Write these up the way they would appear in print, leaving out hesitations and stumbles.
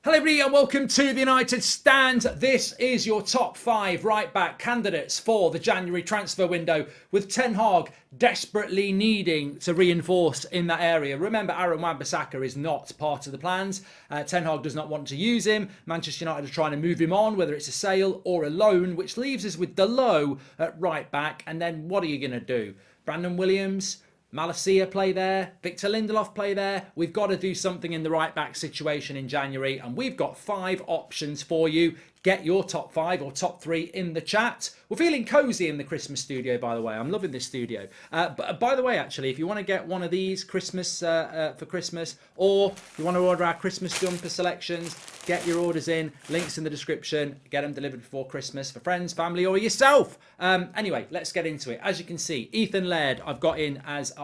Hello everybody and welcome to the United Stand. This is your top 5 right-back candidates for the January transfer window, with Ten Hag desperately needing to reinforce in that area. Remember, Aaron Wan-Bissaka is not part of the plans. Ten Hag does not want to use him. Manchester United are trying to move him on, whether it's a sale or a loan, which leaves us with Dalot at right-back. And then what are you going to do? Brandon Williams? Malacia play there, Victor Lindelof play there. We've got to do something in the right back situation in January, and we've got 5 options for you. Get your top 5 or top 3 in the chat. We're feeling cozy in the Christmas studio, by the way. I'm loving this studio. But by the way, actually, if you want to get one of these Christmas for Christmas, or you want to order our Christmas jumper selections, get your orders in. Links in the description. Get them delivered before Christmas for friends, family, or yourself. Anyway, let's get into it. As you can see, Ethan Laird I've got in as...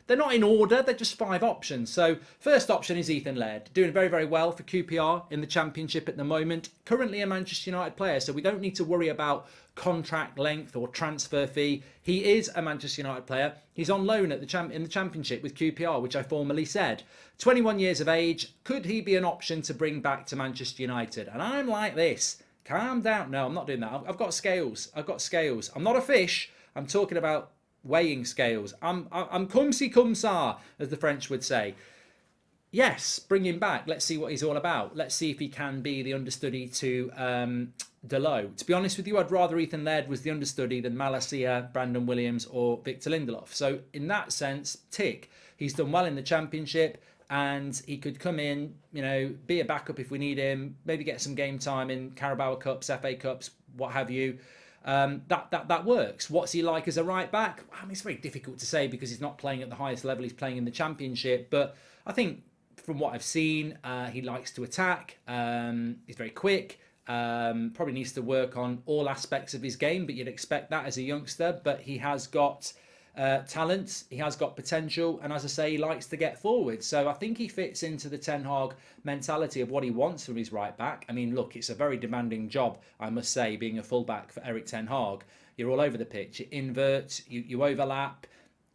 they're not in order. They're just 5 options. So first option is Ethan Laird. Doing very, very well for QPR in the Championship at the moment. Currently a Manchester United player, so we don't need to worry about contract length or transfer fee. He is a Manchester United player. He's on loan at in the Championship with QPR, which I formerly said. 21 years of age. Could he be an option to bring back to Manchester United? And I'm like this. Calm down. No, I'm not doing that. I've got scales. I've got scales. I'm not a fish. I'm talking about weighing scales. I'm comme si comme ça, as the French would say. Yes, bring him back. Let's see what he's all about. Let's see if he can be the understudy to Dalot. To be honest with you, I'd rather Ethan Laird was the understudy than Malacia, Brandon Williams or Victor Lindelof. So in that sense, tick. He's done well in the Championship and he could come in, you know, be a backup if we need him, maybe get some game time in Carabao Cups, FA Cups, what have you. That works. What's he like as a right back? I mean, it's very difficult to say because he's not playing at the highest level. He's playing in the Championship, but I think from what I've seen, he likes to attack. He's very quick. Probably needs to work on all aspects of his game, but you'd expect that as a youngster. But he has got talent, he has got potential, and as I say, he likes to get forward. So I think he fits into the Ten Hag mentality of what he wants from his right back. I mean, look, it's a very demanding job, I must say, being a fullback for Eric Ten Hag. You're all over the pitch. You invert, you overlap.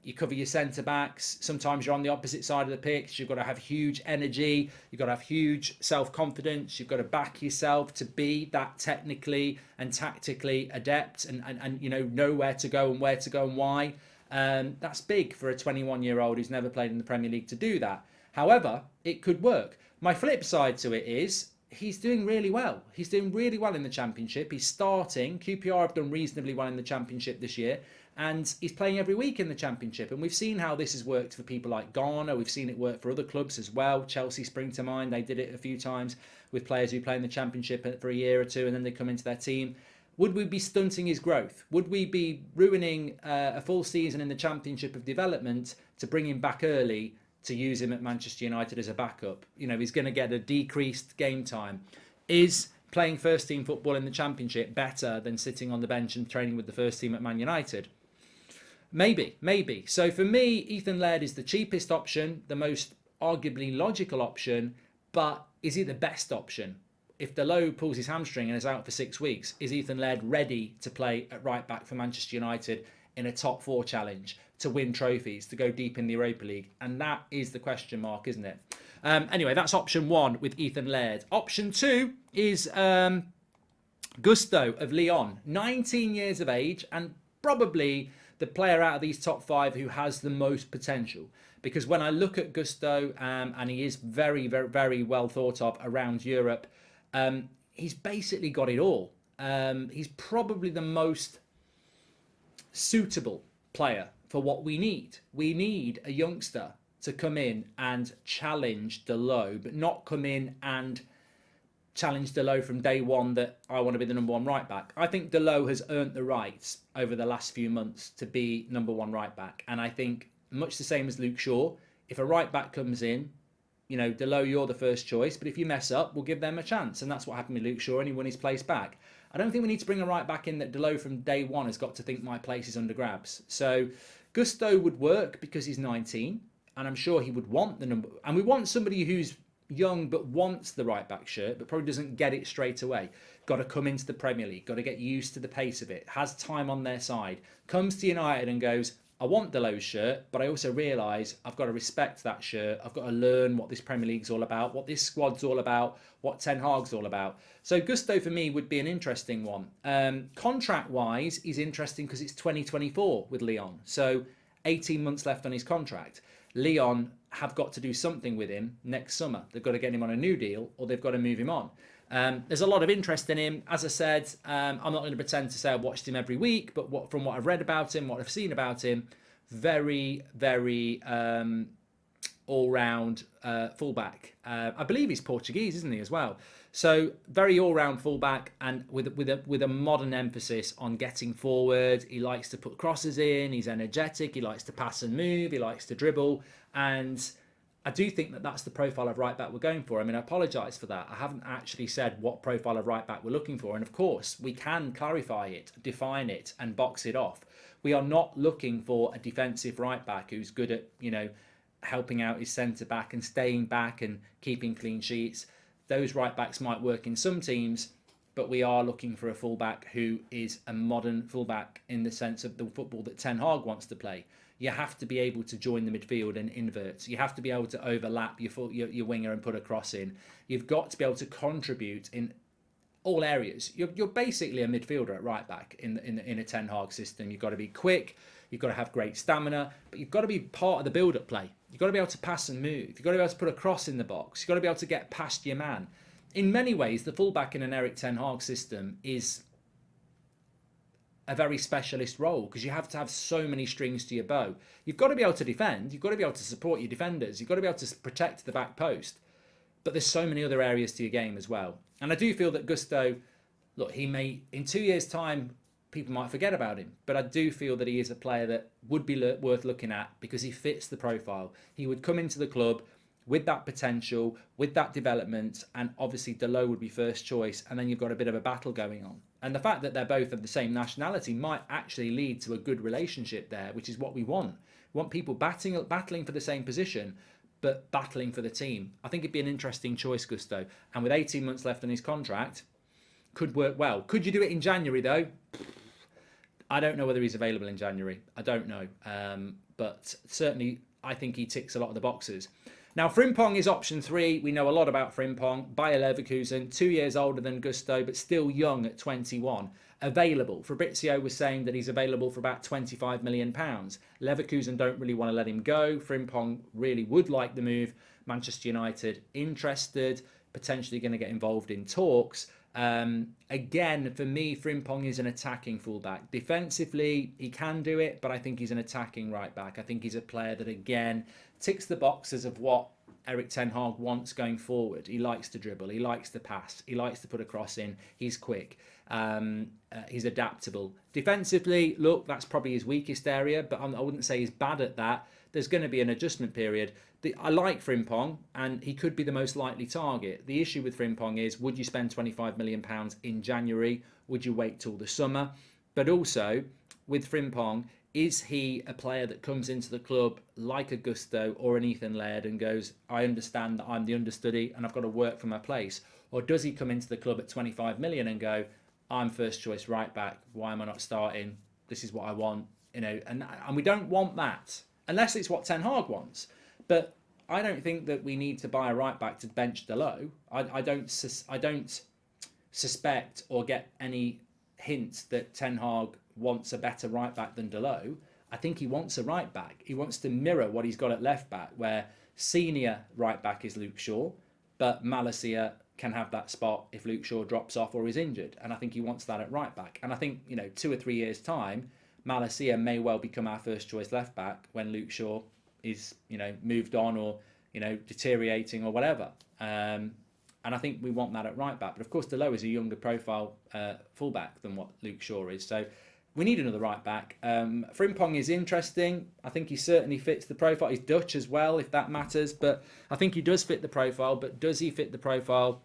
You cover your centre-backs. Sometimes you're on the opposite side of the pitch. You've got to have huge energy. You've got to have huge self-confidence. You've got to back yourself to be that technically and tactically adept and you know where to go and why. That's big for a 21-year-old who's never played in the Premier League to do that. However, it could work. My flip side to it is he's doing really well. He's doing really well in the Championship. He's starting. QPR have done reasonably well in the Championship this year. And he's playing every week in the Championship. And we've seen how this has worked for people like Ghana. We've seen it work for other clubs as well. Chelsea spring to mind. They did it a few times with players who play in the Championship for a year or two and then they come into their team. Would we be stunting his growth? Would we be ruining a full season in the Championship of development to bring him back early to use him at Manchester United as a backup? You know, he's going to get a decreased game time. Is playing first team football in the Championship better than sitting on the bench and training with the first team at Man United? Maybe. So for me, Ethan Laird is the cheapest option, the most arguably logical option, but is he the best option? If Dalot pulls his hamstring and is out for 6 weeks, is Ethan Laird ready to play at right back for Manchester United in a top 4 challenge, to win trophies, to go deep in the Europa League? And that is the question mark, isn't it? Anyway, that's option 1 with Ethan Laird. Option 2 is Gusto of Lyon, 19 years of age and probably the player out of these top 5 who has the most potential. Because when I look at Gusto, and he is very, very, very well thought of around Europe, he's basically got it all. He's probably the most suitable player for what we need. We need a youngster to come in and challenge Dalot, but not come in and challenge Dalot from day one that I want to be the number 1 right back. I think Dalot has earned the right over the last few months to be number 1 right back. And I think much the same as Luke Shaw, if a right back comes in, you know, Dalot, you're the first choice, but if you mess up, we'll give them a chance. And that's what happened with Luke Shaw, and he won his place back. I don't think we need to bring a right back in that Dalot from day one has got to think my place is under grabs. So Gusto would work because he's 19, and I'm sure he would want the number. And we want somebody who's young but wants the right back shirt, but probably doesn't get it straight away. Got to come into the Premier League, got to get used to the pace of it, has time on their side, comes to United and goes, I want Delo's shirt, but I also realise I've got to respect that shirt. I've got to learn what this Premier League's all about, what this squad's all about, what Ten Hag's all about. So Gusto for me would be an interesting one. Contract-wise, he's interesting because it's 2024 with Lyon. So 18 months left on his contract. Lyon have got to do something with him next summer. They've got to get him on a new deal or they've got to move him on. There's a lot of interest in him. As I said, I'm not going to pretend to say I've watched him every week, but from what I've read about him, what I've seen about him, very, very all-round fullback. I believe he's Portuguese, isn't he, as well? So very all-round fullback, and with a modern emphasis on getting forward. He likes to put crosses in. He's energetic. He likes to pass and move. He likes to dribble, and I do think that that's the profile of right back we're going for. I mean, I apologise for that. I haven't actually said what profile of right back we're looking for. And of course, we can clarify it, define it, and box it off. We are not looking for a defensive right back who's good at, helping out his centre back and staying back and keeping clean sheets. Those right backs might work in some teams, but we are looking for a fullback who is a modern fullback in the sense of the football that Ten Hag wants to play. You have to be able to join the midfield and invert. You have to be able to overlap your winger and put a cross in. You've got to be able to contribute in all areas. You're basically a midfielder at right back in a Ten Hag system. You've got to be quick. You've got to have great stamina, but you've got to be part of the build-up play. You've got to be able to pass and move. You've got to be able to put a cross in the box. You've got to be able to get past your man. In many ways, the fullback in an Erik Ten Hag system is a very specialist role because you have to have so many strings to your bow. You've got to be able to defend. You've got to be able to support your defenders. You've got to be able to protect the back post. But there's so many other areas to your game as well. And I do feel that Gusto, look, he may, in 2 years' time, people might forget about him. But I do feel that he is a player that would be worth looking at because he fits the profile. He would come into the club with that potential, with that development, and obviously Delo would be first choice, and then you've got a bit of a battle going on. And the fact that they're both of the same nationality might actually lead to a good relationship there, which is what we want. We want people battling for the same position, but battling for the team. I think it'd be an interesting choice, Gusto. And with 18 months left on his contract, could work well. Could you do it in January, though? I don't know whether he's available in January. I don't know. But certainly, I think he ticks a lot of the boxes. Now, Frimpong is option 3. We know a lot about Frimpong. Bayer Leverkusen, 2 years older than Gusto, but still young at 21. Available. Fabrizio was saying that he's available for about £25 million. Leverkusen don't really want to let him go. Frimpong really would like the move. Manchester United interested, potentially going to get involved in talks. Again, for me, Frimpong is an attacking fullback. Defensively, he can do it, but I think he's an attacking right back. I think he's a player that, again, ticks the boxes of what Erik Ten Hag wants going forward. He likes to dribble. He likes to pass. He likes to put a cross in. He's quick. He's adaptable. Defensively, look, that's probably his weakest area, but I wouldn't say he's bad at that. There's going to be an adjustment period. I like Frimpong, and he could be the most likely target. The issue with Frimpong is, would you spend £25 million in January? Would you wait till the summer? But also, with Frimpong, is he a player that comes into the club like a Gusto or an Ethan Laird and goes, I understand that I'm the understudy and I've got to work for my place? Or does he come into the club at 25 million and go, I'm first choice right back, why am I not starting? This is what I want, and we don't want that unless it's what Ten Hag wants. But I don't think that we need to buy a right back to bench Delo. I don't suspect or get any hint that Ten Hag wants a better right back than Delo. I think he wants a right back. He wants to mirror what he's got at left back, where senior right back is Luke Shaw, but Malacia can have that spot if Luke Shaw drops off or is injured. And I think he wants that at right back. And I think, 2 or 3 years' time, Malacia may well become our first choice left back when Luke Shaw is, moved on or, deteriorating or whatever. And I think we want that at right back. But of course, Delo is a younger profile fullback than what Luke Shaw is. So we need another right back. Frimpong is interesting. I think he certainly fits the profile. He's Dutch as well, if that matters. But I think he does fit the profile. But does he fit the profile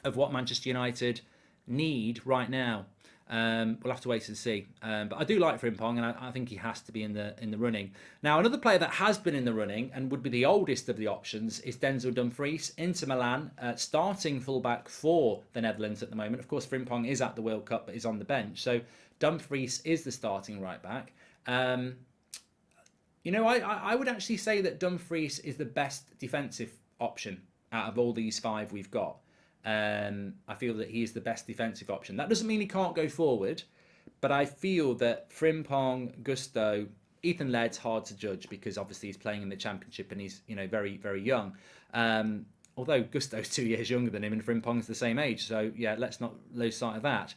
of what Manchester United need right now? We'll have to wait and see. But I do like Frimpong, and I think he has to be in the running. Now, another player that has been in the running and would be the oldest of the options is Denzel Dumfries, Inter Milan, starting fullback for the Netherlands at the moment. Of course, Frimpong is at the World Cup, but is on the bench. So Dumfries is the starting right back. I would actually say that Dumfries is the best defensive option out of all these five we've got. I feel that he is the best defensive option. That doesn't mean he can't go forward, but I feel that Frimpong, Gusto, Ethan Laird's hard to judge because obviously he's playing in the Championship and he's very very young. Although Gusto's 2 years younger than him and Frimpong's the same age, so yeah, let's not lose sight of that.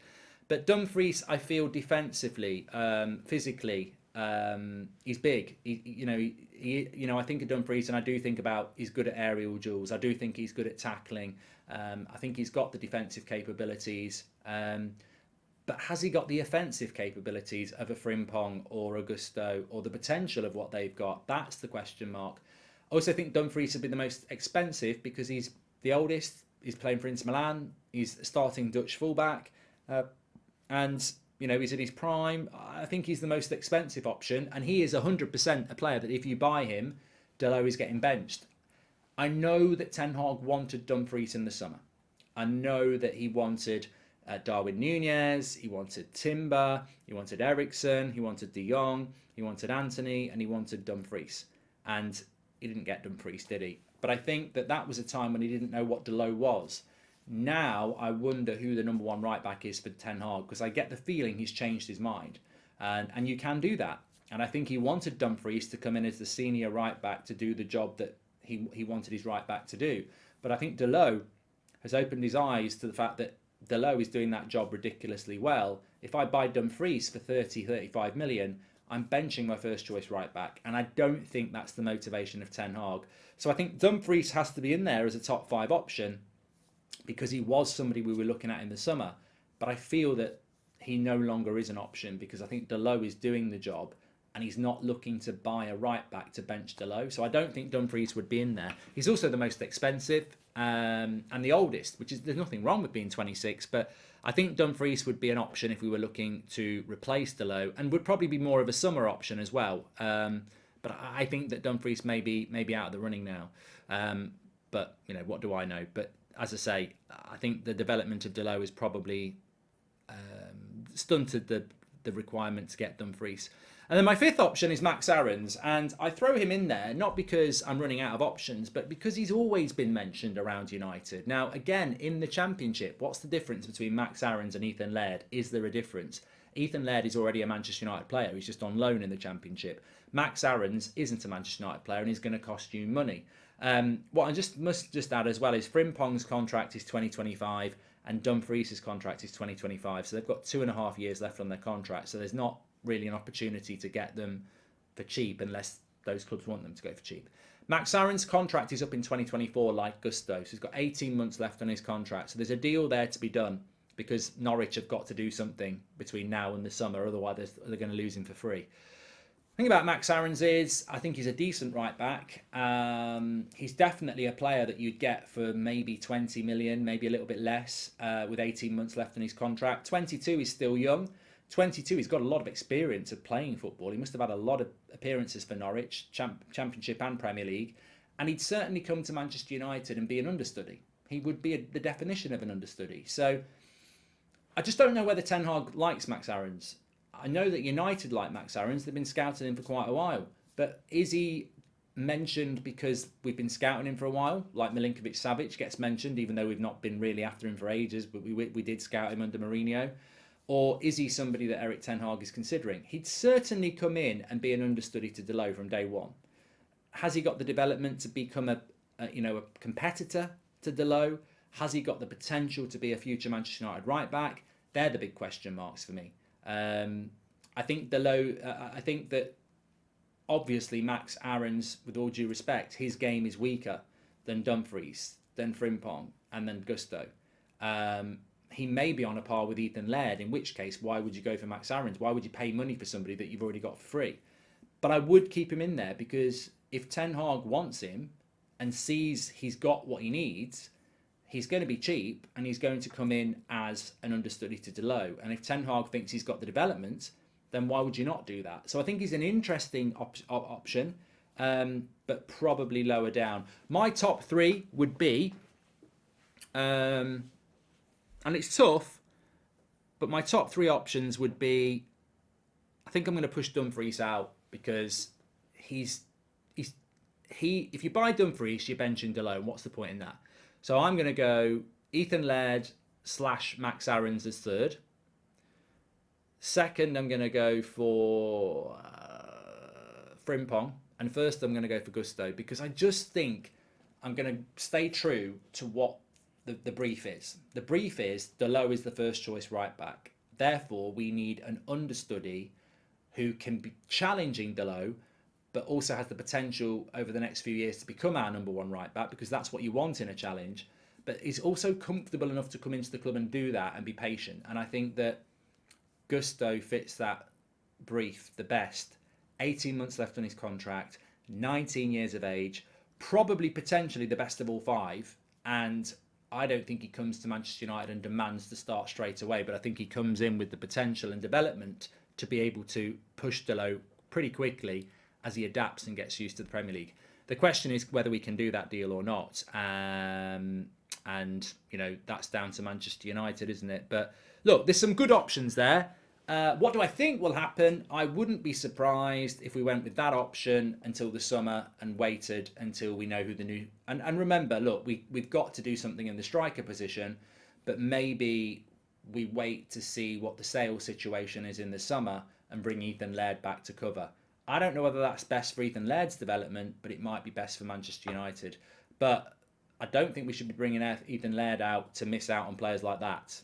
But Dumfries, I feel defensively, physically, he's big. I think of Dumfries, and I do think about he's good at aerial duels. I do think he's good at tackling. I think he's got the defensive capabilities. But has he got the offensive capabilities of a Frimpong or a Gusto or the potential of what they've got? That's the question mark. I also think Dumfries would be the most expensive because he's the oldest. He's playing for Inter Milan. He's starting Dutch fullback. And he's in his prime. I think he's the most expensive option, and he is 100% a player that if you buy him, Delo is getting benched. I know that Ten Hag wanted Dumfries in the summer. I know that he wanted Darwin Nunez, he wanted Timber, he wanted Ericsson, he wanted De Jong, he wanted Anthony, and he wanted Dumfries. And he didn't get Dumfries, did he? But I think that was a time when he didn't know what Delo was. Now I wonder who the number one right back is for Ten Hag, because I get the feeling he's changed his mind, and you can do that. And I think he wanted Dumfries to come in as the senior right back to do the job that he wanted his right back to do. But I think Delo has opened his eyes to the fact that Delo is doing that job ridiculously well. If I buy Dumfries for 35 million, I'm benching my first choice right back, and I don't think that's the motivation of Ten Hag. So I think Dumfries has to be in there as a top 5 option, because he was somebody we were looking at in the summer. But I feel that he no longer is an option because I think Delo is doing the job and he's not looking to buy a right back to bench Delo. So I don't think Dumfries would be in there. He's also the most expensive and the oldest, which is, there's nothing wrong with being 26, but I think Dumfries would be an option if we were looking to replace Delo, and would probably be more of a summer option as well. But I think that Dumfries may be out of the running now. But what do I know? But as I say, I think the development of Delo has probably stunted the requirement to get Dumfries. And then my fifth option is Max Aarons, and I throw him in there not because I'm running out of options, but because he's always been mentioned around United. Now, again, in the Championship, what's the difference between Max Aarons and Ethan Laird? Is there a difference? Ethan Laird is already a Manchester United player. He's just on loan in the Championship. Max Aarons isn't a Manchester United player and he's going to cost you money. What I must add as well is Frimpong's contract is 2025 and Dumfries' contract is 2025. So they've got 2.5 years left on their contract. So there's not really an opportunity to get them for cheap unless those clubs want them to go for cheap. Max Aarons' contract is up in 2024 like Gusto. So he's got 18 months left on his contract. So there's a deal there to be done because Norwich have got to do something between now and the summer. Otherwise they're going to lose him for free. The thing about Max Aarons is I think he's a decent right back. He's definitely a player that you'd get for maybe 20 million, maybe a little bit less, with 18 months left on his contract. 22 is still young. 22, he's got a lot of experience of playing football. He must have had a lot of appearances for Norwich, Championship and Premier League. And he'd certainly come to Manchester United and be an understudy. He would be the definition of an understudy. So I just don't know whether Ten Hag likes Max Aarons. I know that United like Max Aarons. They've been scouting him for quite a while. But is he mentioned because we've been scouting him for a while? Like Milinkovic-Savic gets mentioned, even though we've not been really after him for ages, but we did scout him under Mourinho. Or is he somebody that Erik Ten Hag is considering? He'd certainly come in and be an understudy to Delo from day one. Has he got the development to become a competitor to Delo? Has he got the potential to be a future Manchester United right back? They're the big question marks for me. I think Delo. I think that obviously Max Aarons, with all due respect, his game is weaker than Dumfries, than Frimpong, and then Gusto. He may be on a par with Ethan Laird, in which case, why would you go for Max Aarons? Why would you pay money for somebody that you've already got for free? But I would keep him in there because if Ten Hag wants him and sees he's got what he needs, he's going to be cheap and he's going to come in as an understudy to Delo. And if Ten Hag thinks he's got the development, then why would you not do that? So I think he's an interesting option, but probably lower down. My top three would be... and it's tough, but my top three options would be... I think I'm going to push Dumfries out because if you buy Dumfries, you're benching Delone. What's the point in that? So I'm going to go Ethan Laird / Max Aarons as third. Second, I'm going to go for Frimpong. And first, I'm going to go for Gusto, because I just think I'm going to stay true to what the brief is. The brief is Delone is the first choice right back. Therefore, we need an understudy who can be challenging Delone, but also has the potential over the next few years to become our number one right back, because that's what you want in a challenge. But is also comfortable enough to come into the club and do that and be patient. And I think that Gusto fits that brief the best. 18 months left on his contract, 19 years of age, probably potentially the best of all five. And I don't think he comes to Manchester United and demands to start straight away, but I think he comes in with the potential and development to be able to push Delone pretty quickly as he adapts and gets used to the Premier League. The question is whether we can do that deal or not. And, you know, that's down to Manchester United, isn't it? But look, there's some good options there. What do I think will happen? I wouldn't be surprised if we went with that option until the summer and waited until we know who the new... And remember, look, we've got to do something in the striker position, but maybe we wait to see what the sales situation is in the summer and bring Ethan Laird back to cover. I don't know whether that's best for Ethan Laird's development, but it might be best for Manchester United. But I don't think we should be bringing Ethan Laird out to miss out on players like that,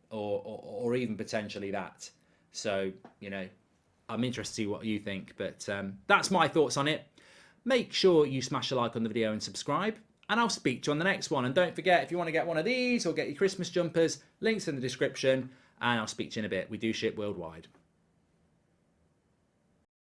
or even potentially that. So, you know, I'm interested to see what you think, but that's my thoughts on it. Make sure you smash a like on the video and subscribe, and I'll speak to you on the next one. And don't forget, if you want to get one of these or get your Christmas jumpers, links in the description, and I'll speak to you in a bit. We do ship worldwide.